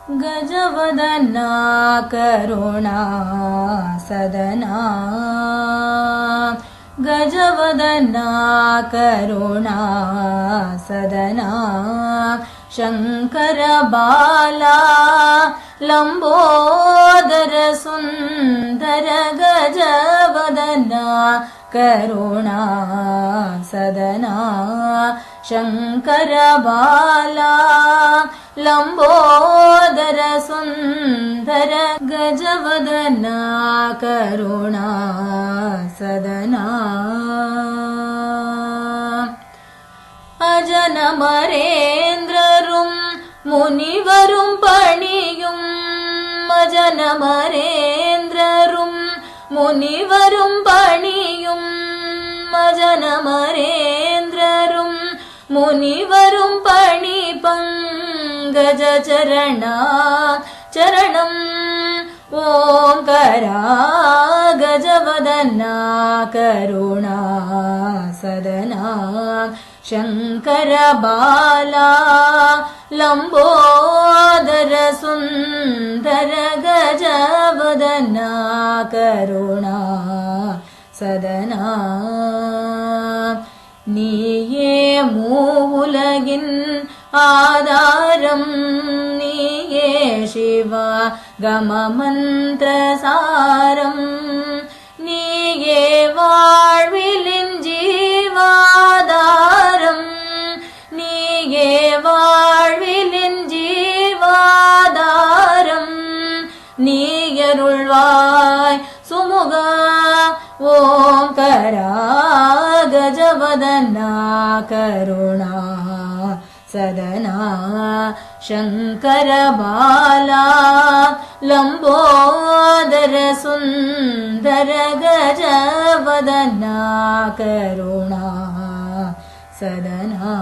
गजवदना करुणा सदना गजवदना करुणा सदना शंकर बाला लंबोदर सुंदर गजवदना करुणा सदना शंकर बाला लंबोदर सुंदर गजवदना करुणा सदना अजनमरेन्द्ररुं मुनिवरुं पणियुं अजनमरेन्द्ररुं मुनिवरुं पणियुं अजनमरेन्द्ररुं मुनिवरुं पणिपं गजचरणा चरणं ओंकारा गजवदना करुणा सदना शंकर बाला लंबोदर सुंदर गजवदना करुणा सदना नीये मूवुलगिन आधारं नीये शिव गममन्त्रसारं नीये वाळ्विलिन् जीवाधारं नीये वाळ्विलिन् जीवाधारं नीयरुळ्वाय सुमुगा ओंकारा गजवदना करुणा सदना शंकर बाला लंबोदर सुंदर गजवदना करुणा सदना।